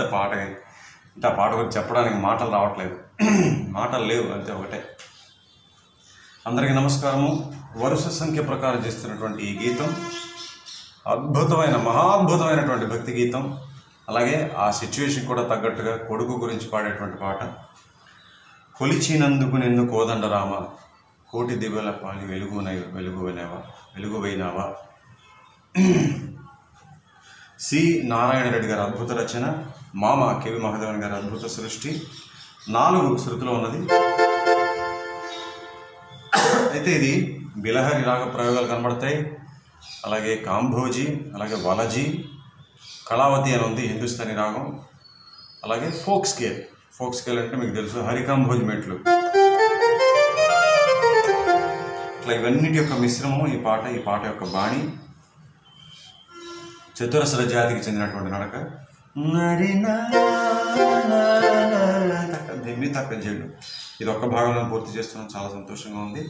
ఆ పాట. అంటే ఆ పాట గురించి చెప్పడానికి మాటలు రావట్లేదు, మాటలు లేవు, అంతే ఒకటే. అందరికీ నమస్కారము. వరుస సంఖ్య ప్రకారం చేస్తున్నటువంటి ఈ గీతం అద్భుతమైన మహాద్భుతమైనటువంటి భక్తి గీతం. అలాగే ఆ సిచ్యువేషన్ కూడా తగ్గట్టుగా కొడుకు గురించి పాడేటువంటి పాట. కొలిచినందుకు నిన్ను కోదండరామ, కోటి దివ్యల పాలి వెలుగువైనావా. సి నారాయణ రెడ్డి గారి అద్భుత రచన, మామ కెవి మహాదేవన్ గారి అద్భుత సృష్టి. 4 శృతిలో ఉన్నది. అయితే ఇది బిలహరి రాగ ప్రయోగాలు కనబడతాయి. అలాగే కాంభోజీ, అలాగే వలజీ, కళావతి అని ఉంది హిందుస్థానీ రాగం. అలాగే ఫోక్ స్కేల్ అంటే మీకు తెలుసు, హరికాంభోజి మెట్లు. ఇట్లా ఇవన్నిటి యొక్క మిశ్రమం ఈ పాట యొక్క బాణి. చతురస్ర జాతికి చెందినటువంటి నడక. దిమ్మి తప్పించండు. ఇది ఒక్క భాగంలో పూర్తి చేస్తున్నాం, చాలా సంతోషంగా ఉంది.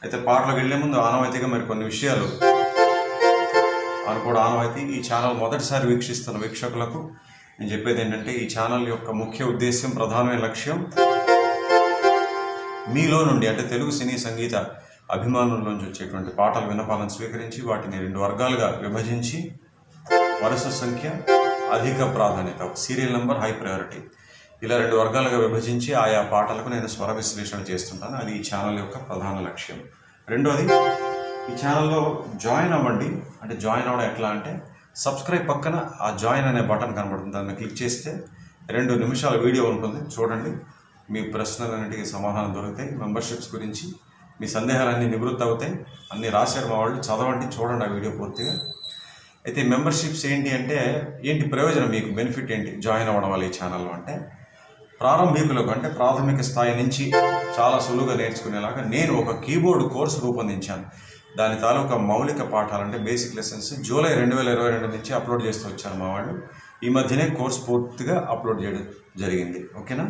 అయితే పాటలోకి వెళ్లే ముందు ఆనవాయితీగా మరి కొన్ని విషయాలు అనుకోవడం ఆనవాయితీ. ఈ ఛానల్ మొదటిసారి వీక్షిస్తున్న వీక్షకులకు నేను చెప్పేది ఏంటంటే, ఈ ఛానల్ యొక్క ముఖ్య ఉద్దేశం, ప్రధానమైన లక్ష్యం మీలో నుండి, అంటే తెలుగు సినీ సంగీత అభిమానుల్లోంచి వచ్చేటువంటి పాటల విన్నపాలను స్వీకరించి వాటిని 2 వర్గాలుగా విభజించి, వరుస సంఖ్య, అధిక ప్రాధాన్యత, సీరియల్ నెంబర్, హై ప్రయారిటీ, ఇలా 2 వర్గాలుగా విభజించి ఆయా పాటలకు నేను స్వర విశ్లేషణ చేస్తుంటాను. అది ఈ ఛానల్ యొక్క ప్రధాన లక్ష్యం. రెండోది, ఈ ఛానల్లో జాయిన్ అవ్వండి. అంటే జాయిన్ అవ్వడం ఎట్లా అంటే, సబ్స్క్రైబ్ పక్కన ఆ జాయిన్ అనే బటన్ కనబడుతుంది, దాన్ని క్లిక్ చేస్తే 2 నిమిషాల వీడియో ఉంటుంది, చూడండి. మీ ప్రశ్నలన్నిటికీ సమాధానం దొరుకుతాయి. మెంబర్షిప్స్ గురించి మీ సందేహాలన్నీ నివృత్తి అవుతాయి. అన్నీ రాశారు మా వాళ్ళు, చదవండి, చూడండి ఆ వీడియో పూర్తిగా. అయితే మెంబర్షిప్స్ ఏంటి అంటే, ఏంటి ప్రయోజనం, మీకు బెనిఫిట్ ఏంటి జాయిన్ అవ్వడం వల్ల ఈ ఛానల్లో అంటే, ప్రారంభికులకు, అంటే ప్రాథమిక స్థాయి నుంచి చాలా సులువుగా నేర్చుకునేలాగా నేను ఒక కీబోర్డ్ కోర్సు రూపొందించాను. దాని తాలూకా మౌలిక పాఠాలు, అంటే బేసిక్ లెసన్స్ జూలై 2022 నుంచి అప్లోడ్ చేస్తూ వచ్చారు మా వాళ్ళు. ఈ మధ్యనే కోర్స్ పూర్తిగా అప్లోడ్ చేయడం జరిగింది. ఓకేనా?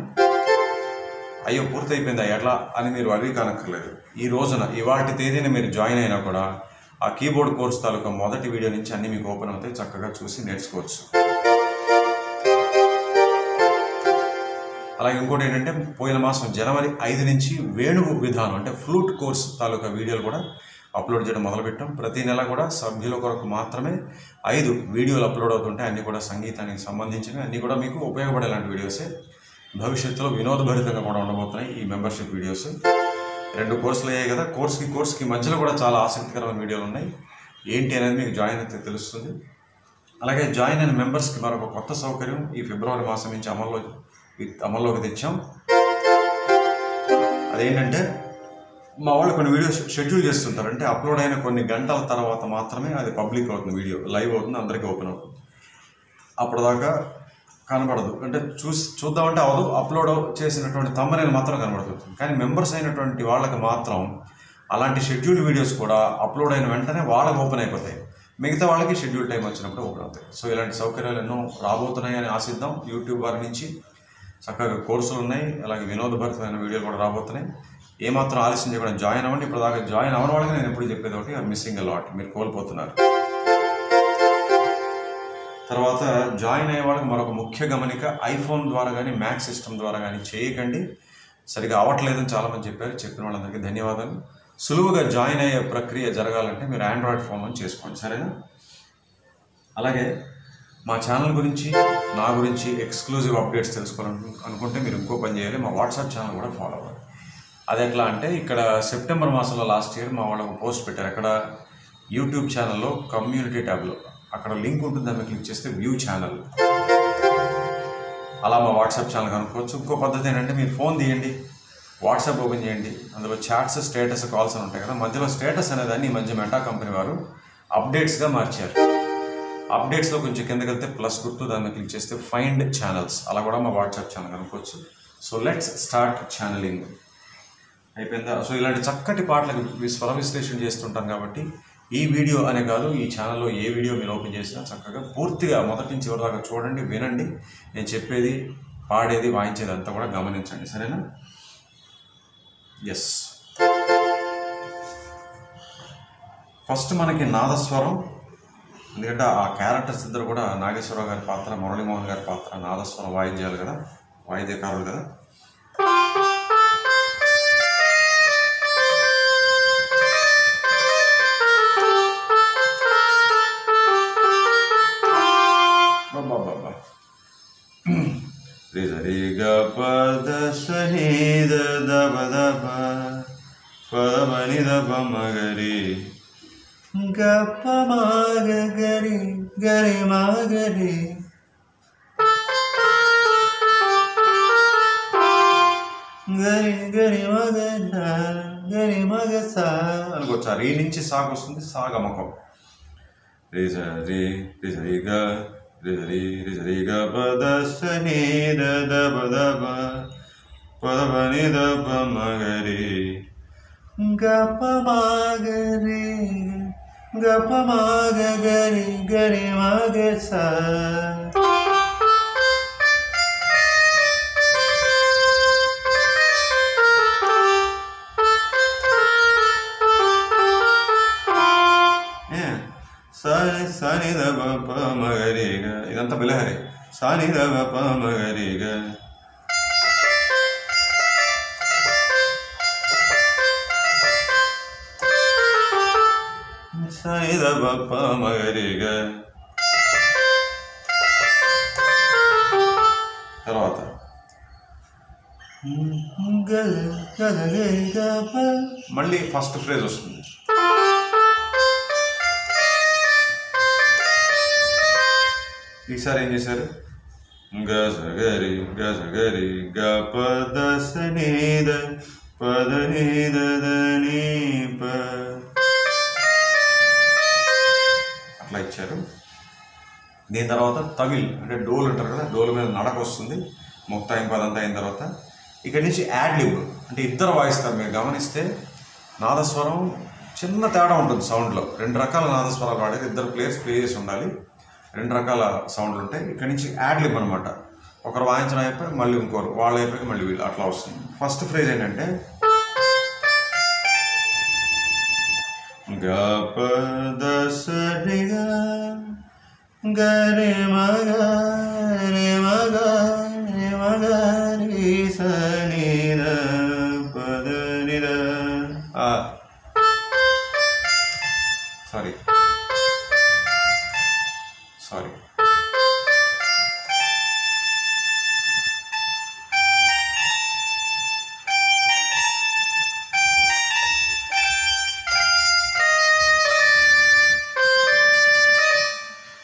అయ్యో పూర్తి అయిపోయిందా ఎట్లా అని మీరు అడిగి కానక్కర్లేదు. ఈ రోజున ఇవాళ తేదీన మీరు జాయిన్ అయినా కూడా ఆ కీబోర్డ్ కోర్స్ తాలూకా మొదటి వీడియో నుంచి అన్నీ మీకు ఓపెన్ అవుతాయి, చక్కగా చూసి నేర్చుకోవచ్చు. అలాగే ఇంకోటి ఏంటంటే, పోయిన మాసం జనవరి 5 నుంచి వేణువు విధానం, అంటే ఫ్లూట్ కోర్స్ తాలూకా వీడియోలు కూడా అప్లోడ్ చేయడం మొదలుపెట్టాం. ప్రతి నెల కూడా సభ్యుల కొరకు మాత్రమే 5 వీడియోలు అప్లోడ్ అవుతుంటాయి. అన్నీ కూడా సంగీతానికి సంబంధించినవి, అన్నీ కూడా మీకు ఉపయోగపడేలాంటి వీడియోసే. భవిష్యత్తులో వినోదభరితంగా కూడా ఉండబోతున్నాయి ఈ మెంబర్షిప్ వీడియోస్. 2 కోర్సులు అయ్యాయి కదా, కోర్స్కి మధ్యలో కూడా చాలా ఆసక్తికరమైన వీడియోలు ఉన్నాయి. ఏంటి అనేది మీకు జాయిన్ అయితే తెలుస్తుంది. అలాగే జాయిన్ అయిన మెంబర్స్కి మరొక కొత్త సౌకర్యం ఈ ఫిబ్రవరి మాసం నుంచి అమల్లోకి తెచ్చాం. అదేంటంటే, మా వాళ్ళు కొన్ని వీడియోస్ షెడ్యూల్ చేస్తుంటారు. అంటే అప్లోడ్ అయిన కొన్ని గంటల తర్వాత మాత్రమే అది పబ్లిక్ అవుతుంది, వీడియో లైవ్ అవుతుంది, అందరికీ ఓపెన్ అవుతుంది. అప్పటిదాకా కనబడదు, అంటే చూద్దామంటే అవదు. అప్లోడ్ చేసినటువంటి థంబ్నెయిల్ మాత్రం కనబడుతుంది. కానీ మెంబర్స్ అయినటువంటి వాళ్ళకి మాత్రం అలాంటి షెడ్యూల్ వీడియోస్ కూడా అప్లోడ్ అయిన వెంటనే వాళ్ళకి ఓపెన్ అయిపోతాయి. మిగతా వాళ్ళకి షెడ్యూల్ టైం వచ్చినప్పుడు ఓపెన్ అవుతాయి. సో ఇలాంటి సౌకర్యాలు ఎన్నో రాబోతున్నాయని ఆశిద్దాం. యూట్యూబ్ వారి నుంచి చక్కగా కోర్సులు ఉన్నాయి, అలాగే వినోదభరితమైన వీడియోలు కూడా రాబోతున్నాయి. ఏమాత్రం ఆలస్యం చేయకుండా జాయిన్ అవ్వండి. ఇప్పుడు దాకా జాయిన్ అవ్వని వాళ్ళకి నేను ఎప్పుడు చెప్పేది ఒకటి, మిస్సింగ్ లాట్, మీరు కోల్పోతున్నారు. తర్వాత జాయిన్ అయ్యే వాళ్ళకి మరొక ముఖ్య గమనిక, ఐఫోన్ ద్వారా కానీ మ్యాక్ సిస్టమ్ ద్వారా కానీ చేయకండి. సరిగా అవ్వట్లేదని చాలామంది చెప్పారు. చెప్పిన వాళ్ళందరికీ ధన్యవాదాలు. సులువుగా జాయిన్ అయ్యే ప్రక్రియ జరగాలంటే మీరు ఆండ్రాయిడ్ ఫోన్ చేసుకోండి, సరేనా? అలాగే మా ఛానల్ గురించి, నా గురించి ఎక్స్క్లూజివ్ అప్డేట్స్ తెలుసుకోవాలనుకుంటే మీరు ఇంకో పని చేయాలి, మా వాట్సాప్ ఛానల్ కూడా ఫాలో అవ్వాలి. అది ఎట్లా అంటే, ఇక్కడ సెప్టెంబర్ మాసంలో లాస్ట్ ఇయర్ మా వాళ్ళకు పోస్ట్ పెట్టారు. అక్కడ యూట్యూబ్ ఛానల్లో కమ్యూనిటీ ట్యాబ్లో అక్కడ లింక్ ఉంటుంది, దాన్ని క్లిక్ చేస్తే వ్యూ ఛానల్, అలా మా వాట్సాప్ ఛానల్ కనుక్కోవచ్చు. ఇంకో పద్ధతి ఏంటంటే, మీరు ఫోన్ తీయండి, వాట్సాప్ ఓపెన్ చేయండి, అందులో చాట్స్, స్టేటస్, కాల్స్ అని ఉంటాయి కదా. మధ్యలో స్టేటస్ అనేదాన్ని ఈ మధ్య మెటా కంపెనీ వారు అప్డేట్స్గా మార్చారు. అప్డేట్స్లో కొంచెం కిందకి వెళ్తే ప్లస్ గుర్తు, దాన్ని క్లిక్ చేస్తే ఫైండ్ ఛానల్స్, అలా కూడా మా వాట్సాప్ ఛానల్ కనుక్కోవచ్చు. So let's start channelling. అయిపోయిందా? సో ఇలాంటి చక్కటి పాటలకు స్వర విశ్లేషణ చేస్తుంటాను కాబట్టి ఈ వీడియో అనే కాదు, ఈ ఛానల్లో ఏ వీడియో మీరు ఓపెన్ చేసినా చక్కగా పూర్తిగా మొదటి నుంచి చివరి దాకా చూడండి, వినండి. నేను చెప్పేది, పాడేది, వాయించేది అంతా కూడా గమనించండి, సరేనా? ఎస్. ఫస్ట్ మనకి నాదస్వరం, ఎందుకంటే ఆ క్యారెక్టర్స్ ఇద్దరు కూడా నాగేశ్వరరావు గారి పాత్ర, మురళీమోహన్ గారి పాత్ర నాదస్వరం వాయిద్యాలు కదా, వాయిద్యకారులు కదా. బాబా రిజరిగ పద సనిద దబ దబ పదమని దబ మగరి గప్ప మాగ గరి గరి మాగరి గరి గరి మగ గరి మగ సా అనుకోవచ్చు. రీ నుంచి సాగు వస్తుంది, సాగమకం. రిజరి రిజరిగ రిజరి రిజరిగ పద సనిద దబ దబ పదమని దబ మగరి గప్ప మాగరి గప్ప మాగ గరి గరి మాగ సా. సాని దబ ప మగరిగ, ఇదంతా బిలహరి. సాని దబ ప మగరిగ సాని దబ ప మగరిగ. తర్వాత మళ్ళీ ఫస్ట్ ఫ్రేజ్ వస్తుంది. ఈసారి ఏం చేశారు? గజగరి గజగరి గ పద సనిద పద నిద దని ప అట్లా ఇచ్చారు. దీని తర్వాత తవిల్ అంటే డోల్ అంటారు కదా, డోల్ మీద నడక వస్తుంది. ముక్తాయింపు అదంతా అయిన తర్వాత ఇక్కడి నుంచి యాడ్లిబ్ అంటే ఇద్దరు వాయిస్తారు. మీరు గమనిస్తే నాదస్వరం చిన్న తేడా ఉంటుంది సౌండ్లో. 2 రకాల నాదస్వరాలు వాడేది, ఇద్దరు ప్లేయర్స్ ప్లే చేసి ఉండాలి. 2 రకాల సౌండ్లు ఉంటాయి. ఇక్కడి నుంచి యాడ్లిబ్ అనమాట. ఒకరు వాయించడం అయిపోయి మళ్ళీ ఇంకోరు, వాళ్ళు అయిపోయి మళ్ళీ వీళ్ళు, అట్లా వస్తుంది. ఫస్ట్ ఫ్రేజ్ ఏంటంటే గ పద సరిగ గరి మగ రే మగ రే మగ రి సని ద పద ని ద. సారీ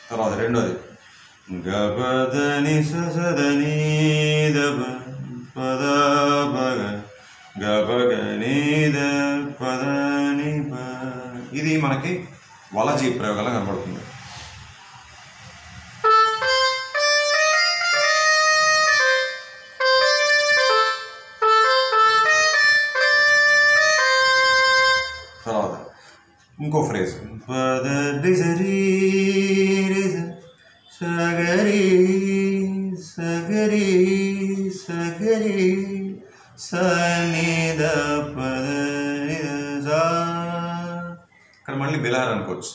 తర్వాత రెండోది గబదని సదని దబ పద బగ గబగని ద పదని ప. ఇది మనకి వలజీ ప్రయోగాలు కనబడుతుంది. తర్వాత ఇంకో ఫ్రేజ్ పద డిజరి సగరి సగరి సగరి సని ద పద ని ద సా. ఇక్కడ మళ్ళీ బిలార్ అనుకోవచ్చు.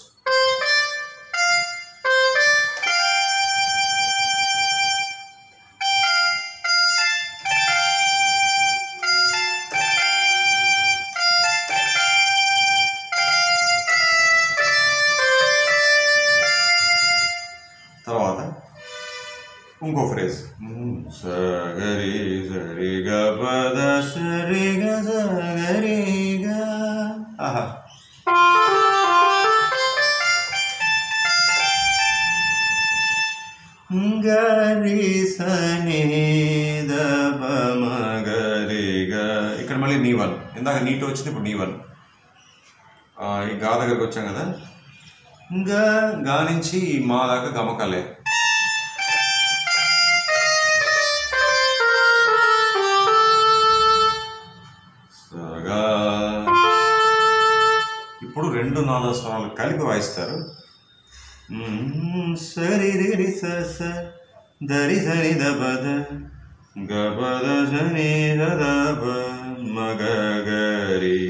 తర్వాత ఇంకో ఫ్రేజ్ సగరి సరి గ పద సరి గ సగరి గ. ఆహా గరి సని ద ప మగరి గ. ఇక్కడ మళ్ళీ నీ1. ఇందాక నీట్ వచ్చింది, ఇప్పుడు నీ1. ఈ గా దగ్గరకు వచ్చాం కదా, గా నుంచి మా దాకా గమకాలే. ఇప్పుడు 2 నాదస్వరాలు కలిపి వాయిస్తారు. సరి రి స దరి సరి ద పద గ పద సని ద ప మగ గరి.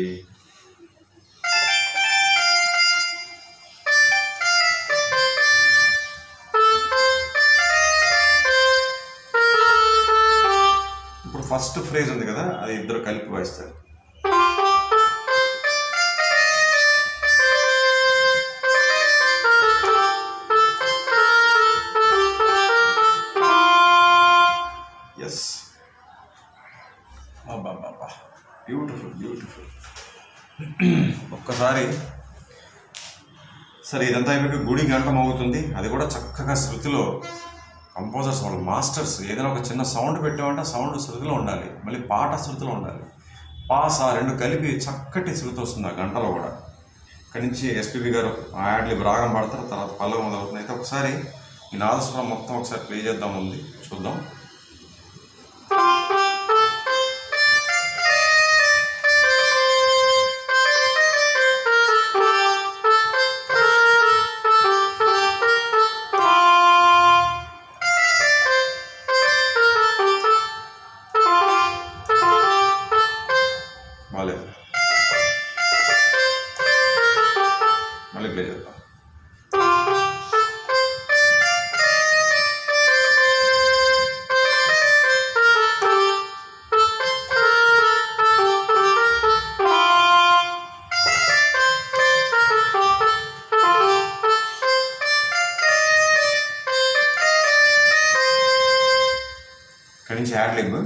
బ్యూటిఫుల్. ఒక్కసారి సరే ఇదంతా అయిపోయి గుడి గంట మోగుతుంది. అది కూడా చక్కగా శృతిలో కంపోజర్స్ వాళ్ళు మాస్టర్స్ ఏదైనా ఒక చిన్న సౌండ్ పెట్టామంటే సౌండ్ శృతిలో ఉండాలి, మళ్ళీ పాట శృతిలో ఉండాలి. పాస్ ఆ రెండు కలిపి చక్కటి శృతి వస్తుంది ఆ గంటలో కూడా. ఇక్కడి నుంచి ఎస్పీబీ గారు ఆ యాడ్లిబ్ రాగం పాడతారు, తర్వాత పల్లవి మొదలవుతుంది. అయితే ఒకసారి ఈ నాదస్వరం మొత్తం ఒకసారి ప్లే చేద్దాం, ఉంది చూద్దాం. మళ్ళీ ప్లే చేద్దాం. ఇక్కడి నుంచి యాడ్లిబ్.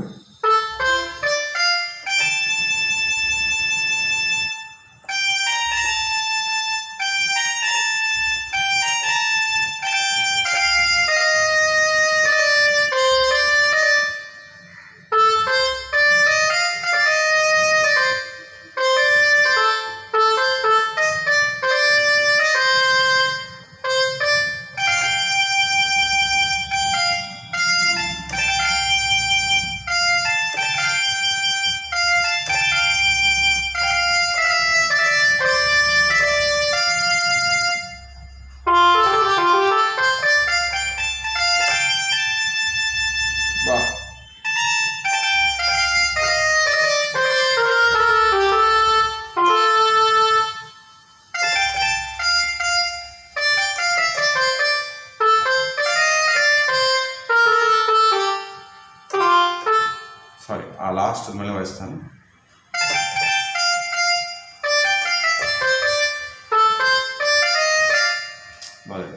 సారీ, ఆ లాస్ట్ మళ్ళీ వాయిస్తాను. బాగా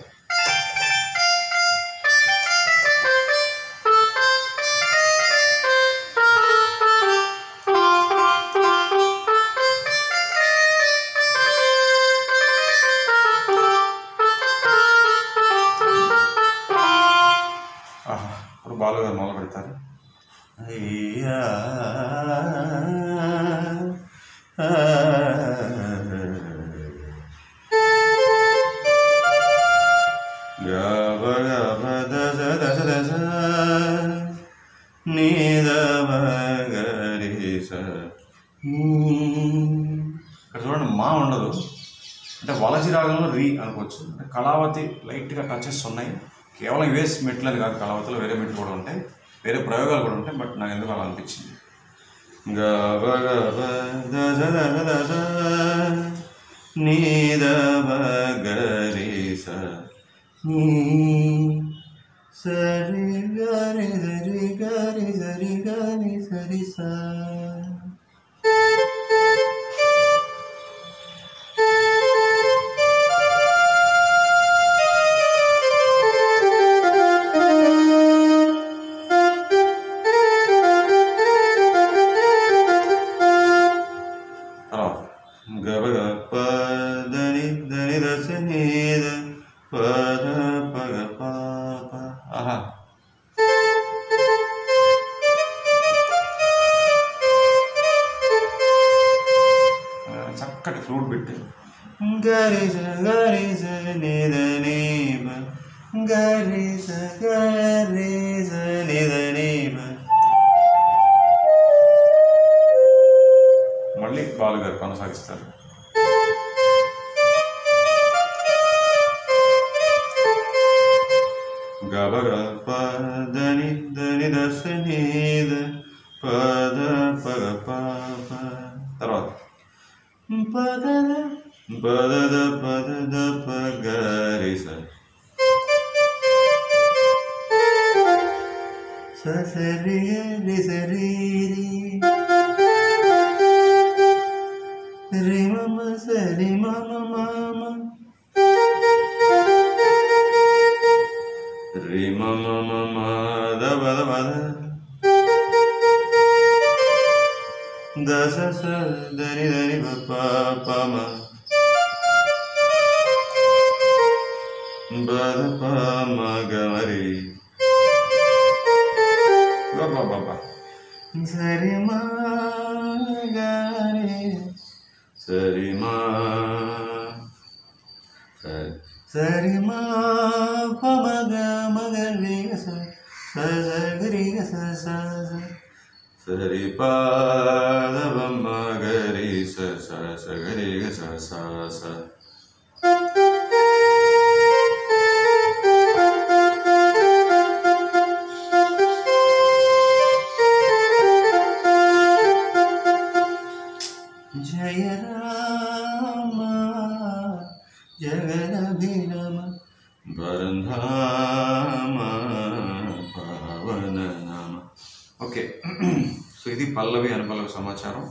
ఇప్పుడు బాలు గారు మొదలు పెడతారు. అయ్యా గబ గబ దశ దశ దశ నీదమ గరిస. ఇక్కడ చూడండి, మా ఉండదు అంటే వలసి రాగంలో రీ అనుకోవచ్చు. అంటే కళావతి లైట్గా టచెస్ ఉన్నాయి. కేవలం ఇవే మెట్లు అని కాదు, కళావతిలో వేరే మెట్లు కూడా ఉంటాయి, వేరే ప్రయోగాలు కూడా ఉంటాయి. బట్ నాకు ఎందుకు అలా అనిపించింది. గబ గబ దశ దశ దశ నీదమ గరిస సరి గరి సరి గరి సరి గరి సరి సా. గబ గ దని దని దశ నీద పద పగ పాప. ఆహా, చక్కటి ఫ్లూట్ పెట్టి గరిస గరిస నిద నీబ గరిస గరిస నిద నీబ. మళ్ళీ బాలు గారు కొనసాగిస్తారు. గబ గ దని దని దశ నీద పద పగ పాప. తర్వాత పదద పదద పదద పగరిస సరి సరి రి మమ సరి మమ మమ రి మమ మమ ద పద పద దశ స దని దని ప పమ బద పమ గమరి బాబా సరి మా గరి సరి మా సరి మా పమ గమగరి స సగరి స స సరి పాద పమ గరి స స సగరి స స స జయ రామ జగదభిరామ వరంధామ పవన నామ. ఓకే, సో ఇది పల్లవి అనుపల్లవి సమాచారం.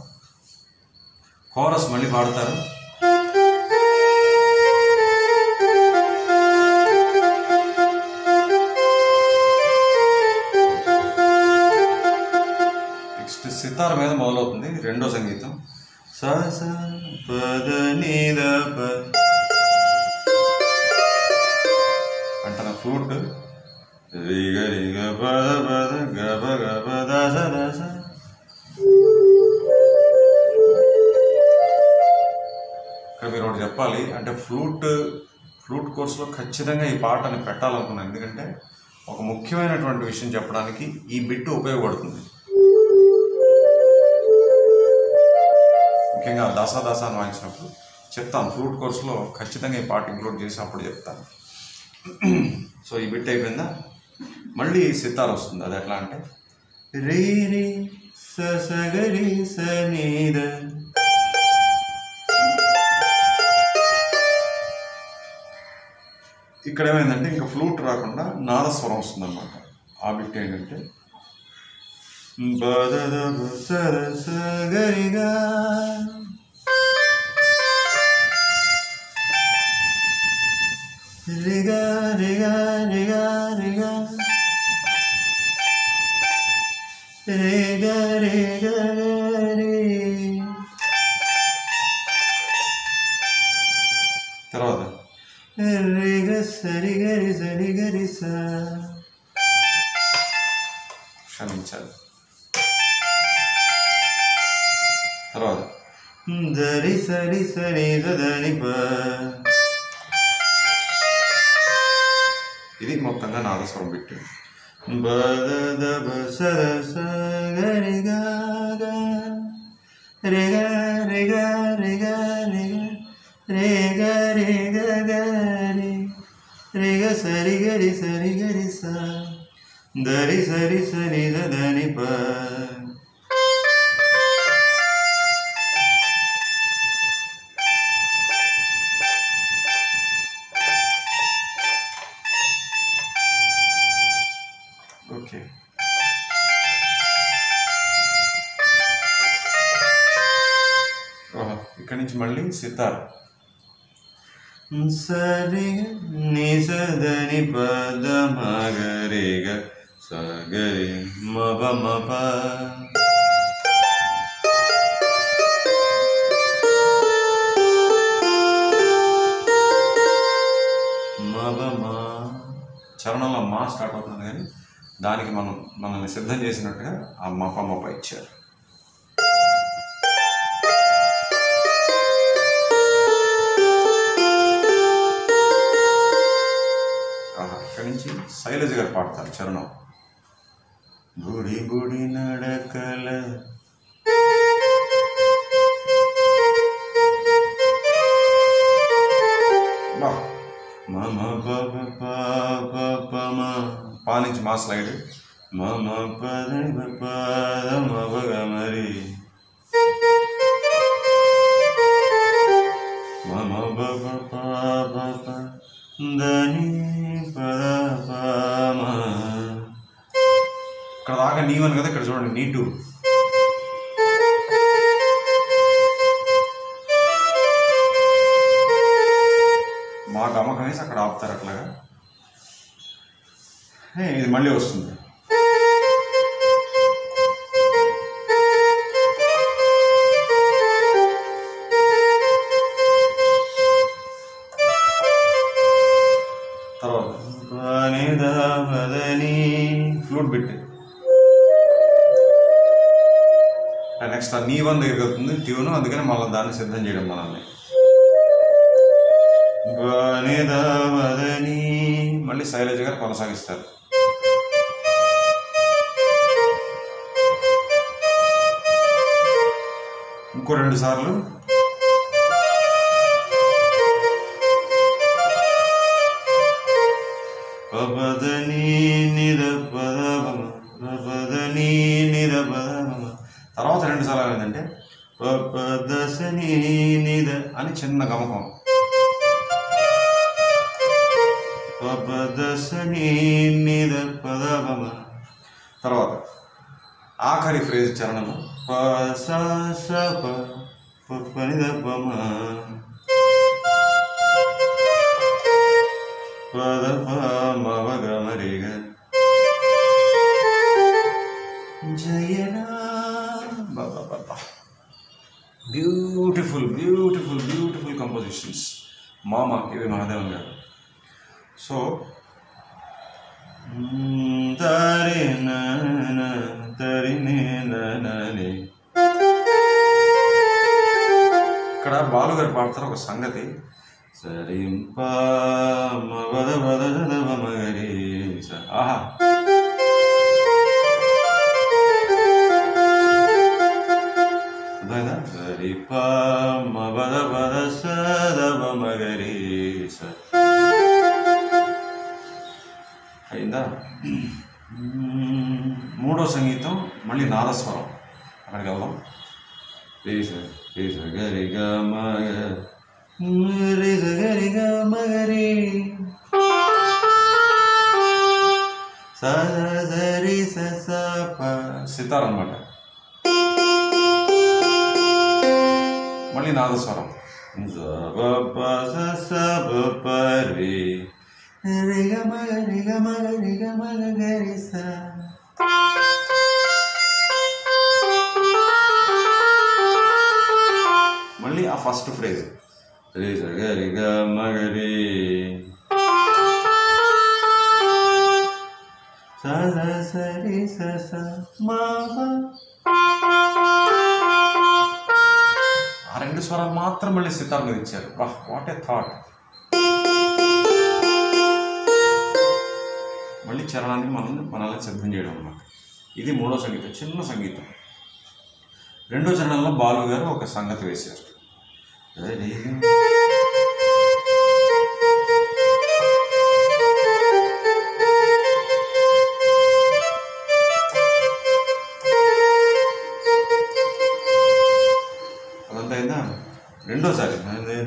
కోరస్ మళ్ళీ పాడతారు. నెక్స్ట్ సితార్ మీద మొదలవుతుంది రెండో సంగీతం. స స పద నిద ప అంటారా ఫ్లూట్. రిగ రిగ పద పద గబ గబ దస దస. ఇక్కడ మీరు ఒకటి చెప్పాలి, అంటే ఫ్లూట్ కోర్సులో ఖచ్చితంగా ఈ పాటని పెట్టాలనుకున్నాను. ఎందుకంటే ఒక ముఖ్యమైనటువంటి విషయం చెప్పడానికి ఈ బిట్ ఉపయోగపడుతుంది. ముఖ్యంగా దాసాదాసాన్ని వాయించినప్పుడు చెప్తాను. ఫ్లూట్ కోర్సులో ఖచ్చితంగా ఈ పాట ఇంక్లూడ్ చేసి అప్పుడు చెప్తాను. సో ఈ బిట్ అయిపోయిందా, మళ్ళీ సితార్ వస్తుంది. అది ఎట్లా అంటే రే రే స సగరి స నీద. ఇక్కడ ఏమైందంటే ఇంకా ఫ్లూట్ రాకుండా నాదస్వరం వస్తుంది అన్నమాట. ఆ బిట్ ఏంటంటే బదద సర సగరిగా రిగా రిగా రిగా రిగా రేగా రేగా రే. తర్వాత రేగ సరిగరి సరిగరి స. క్షమించాలి. తర్వాత దరి సరి సరి దని ప. ఇది మొత్తంగా నాదస్వరం బిట్టు. బద దబ సర సగరి గా రేగ రేగ రేగ రేగ రేగ గరి రేగ సరి గరి స దరి సరి సరి దని ప. ఓకే, ఇక్కడి నుంచి మళ్ళీ సితార్. సరి ని సదని పద మగరిగ సగరి మబ మప. మబ మా చరణంలో మా స్టార్ట్ అవుతుంది, కానీ దానికి మనల్ని సిద్ధం చేసినట్టుగా ఆ మప మప ఇచ్చారు. ఇక్కడి నుంచి శైలజ గారు పాడతారు చరణం. బుడి బుడి నడకల మమ పప పమ. పా నుంచి మా స్లైడ్. మమ పద పద మగ మరి మమ పప పప దని పద పమ. ఇక్కడ దాకా నీవను కదా, ఇక్కడ చూడండి నీటు. మా గమకం వేసి అక్కడ ఆపుతారు అట్లాగా. ఇది మళ్ళీ వస్తుంది. బిట్. నెక్స్ట్ ఆ నీ వన్ దగ్గరికి వెళ్తుంది ట్యూను, అందుకని మళ్ళీ దాన్ని సిద్ధం చేయడం మనల్ని. మళ్ళీ శైలజ గారు కొనసాగిస్తారు. ఇంకో 2 సార్లు. తర్వాత 2 సార్లు ఏంటంటే పదసని నిద అని చిన్న గమకం, పదసని నిద పదమ. తర్వాత ఆఖరి ఫ్రేజ్ చరణము పనిదపమ పదపమవగమరిగ జయనా. బ్యూటిఫుల్ బ్యూటిఫుల్ బ్యూటిఫుల్ కంపోజిషన్స్ మామ కెవి మహాదేవన్ గారు. సో ఇక్కడ బాలుగారు పాడతారు ఒక సంగతి. ఆహా, అయిందా? మూడో సంగీతం మళ్ళీ నాదస్వరం, అక్కడికి వెళ్దాం. సితార్ అన్నమాట. మళ్ళీ నాదస్వరం. మళ్ళీ ఆ ఫస్ట్ ఫ్రేజ్ మగరి సరి స ఆ 2 స్వరాలు మాత్రం మళ్ళీ సితార్ మీద ఇచ్చారు. వాహ్, వాట్ ఏ థాట్. మళ్ళీ చరణాన్ని మనల్ని సిద్ధం చేయడం అన్నమాట. ఇది మూడో సంగీతం, చిన్న సంగీతం. రెండో చరణంలో బాలు గారు ఒక సంగతి వేశారు. అదంతా అయిందా? రెండోసారి నానే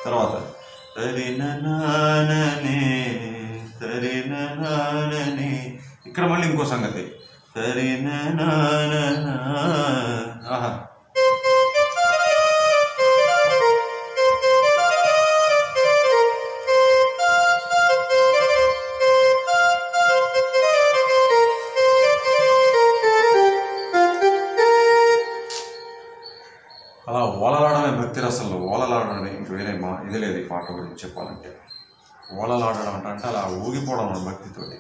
తర్వాత ఇక్కడ మళ్ళీ ఇంకో సంగతి. ఆహా, అలా ఓలలాడమే భక్తి రసంలో ఓలలాడమే. ఇంక వేరే ఇది లేదు ఈ పాట గురించి చెప్పాలంటే. ఓలలాడడం అంటే అలా ఊగిపోవడం భక్తితోటి.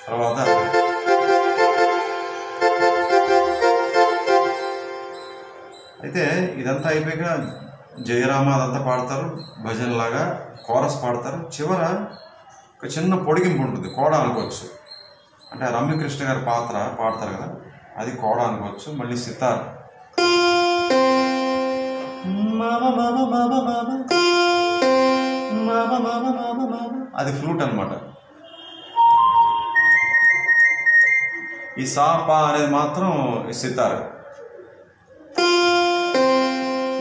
తర్వాత అయితే ఇదంతా అయిపోయాక జయరామ అదంతా పాడతారు, భజనలాగా కోరస్ పాడతారు. చివర ఒక చిన్న పొడిగింపు ఉంటుంది, కోడ అనుకోవచ్చు. అంటే రమ్యకృష్ణ గారి పాత్ర పాడతారు కదా, అది కోడ అనుకోవచ్చు. మళ్ళీ సితార్ అది ఫ్లూట్ అనమాట. ఈ సా పా అనేది మాత్రం సితార్.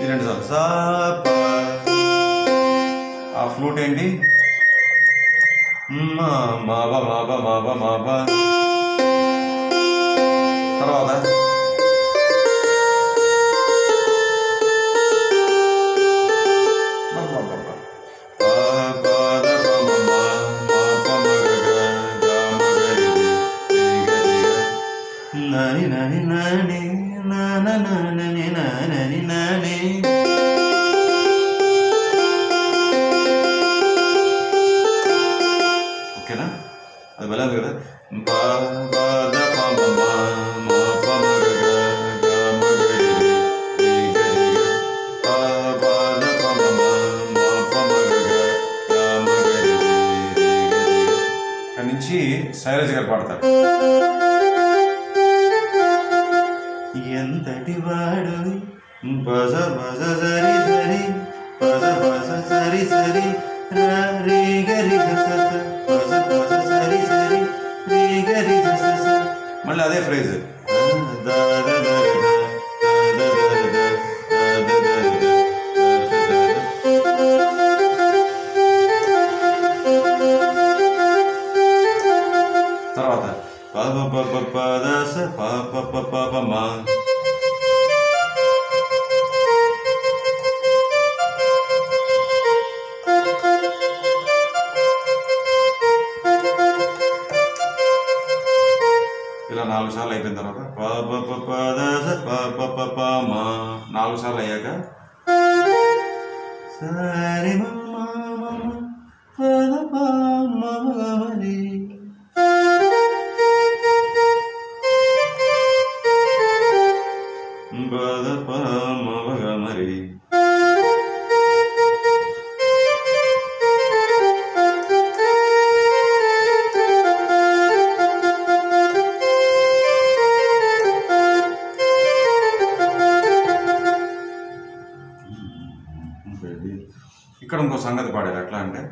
ఈ 2 సార్లు సా పా. ఆ ఫ్లూట్ ఏంటి? మాబా మాబా మాబా మాబా. తర్వాత అది వెళ్ళదు కదా. ప ప ద ప మ మ మ ప మ గ గ మ గ రి రి రి గ రి గ. ప ప ద ప మ మ మ ప మ గ గ మ గ రి రి రి గ రి గ. అక్కడి నుంచి శైలజ గారు పాడతారు. ఎంతటి వాడు బజ బజ సరి సరి బజ బజ సరి సరి రి గరి బజ బజ సరి సరి రి గరి. మళ్ళీ అదే ఫ్రేజ్. తర్వాత ప ప ప ప ద స ప ప ప ప ప మ. ఇలా 4 సార్లు అయిపోయిన తర్వాత ప ప ప ప ద స ప ప ప ప మ. 4 సార్లు అయ్యాక సరి మ మ మ ప ద ప మ గ మ రి. ప ద ప మ గ మ రి. ఇక్కడ ఇంకో సంగతి పాడారు. ఎట్లా అంటే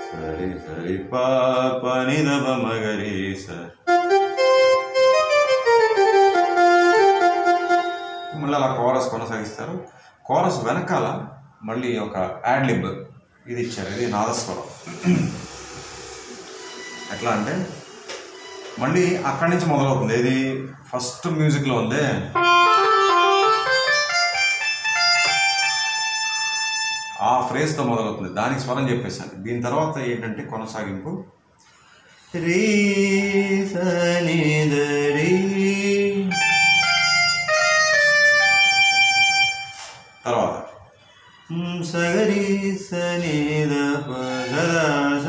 సరి సరి ప ప ని ద ప మ గ రి స. మళ్ళీ అలా కోరస్ కొనసాగిస్తారు. కోరస్ వెనకాల మళ్ళీ ఒక యాడ్ లిబ్ ఇది ఇచ్చారు. ఇది నాదస్వరం. ఎట్లా అంటే మళ్ళీ అక్కడి నుంచి మొదలవుతుంది. ఇది ఫస్ట్ మ్యూజిక్లో ఉంది. ఆ ఫ్రేజ్తో మొదలవుతుంది. దానికి స్వరం చెప్పేసాను. దీని తర్వాత ఏంటంటే కొనసాగింపు రీ సని ద రీ. తర్వాత సగరి సని ద ప ద స.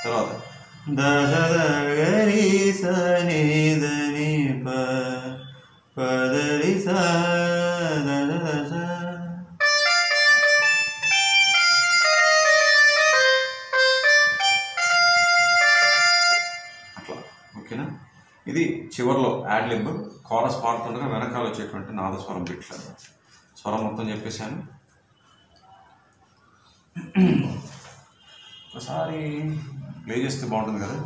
తర్వాత ద స ద గ రి స ని ద ని ప ప ద రి స ద ద ద స. అట్లా ఓకేనా. ఇది చివరిలో యాడ్ లిబ్. కోరస్ పాడుతుండగా వెనకాల వచ్చేటువంటి నాదస్వరం బిట్లు. స్వరం మొత్తం చెప్పేశాను. ఒకసారి ప్లే చేస్తే బాగుంటుంది కదా.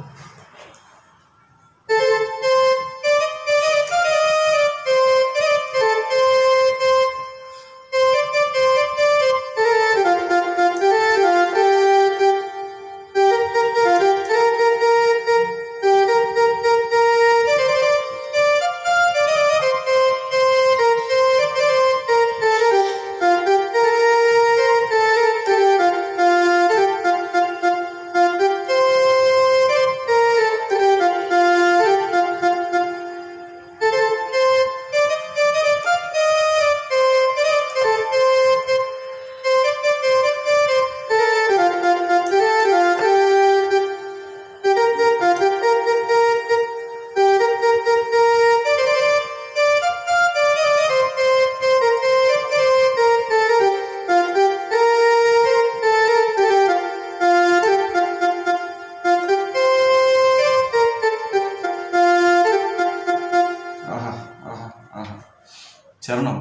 చరణం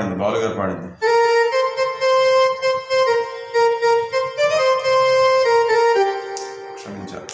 పాడింది, బాలు గారు పాడింది. క్షమించారు.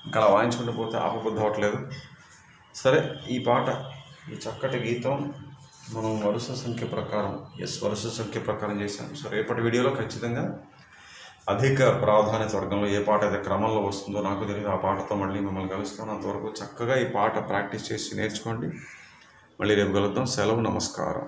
ఇంకా అలా వాయించుకుంటూ పోతే ఆపబుద్ధి అవ్వట్లేదు. సరే, ఈ పాట, ఈ చక్కటి గీతం మనం వరుస సంఖ్య ప్రకారం వరుస సంఖ్య ప్రకారం చేశాం. సో రేపటి వీడియోలో ఖచ్చితంగా అధిక ప్రాధాన్యత వర్గంలో ఏ పాట అయితే క్రమంలో వస్తుందో నాకు తెలియదు, ఆ పాటతో మళ్ళీ మిమ్మల్ని కలుస్తాను. అంతవరకు చక్కగా ఈ పాట ప్రాక్టీస్ చేసి నేర్చుకోండి. మళ్ళీ రేపు కలుద్దాం. సెలవు, నమస్కారం.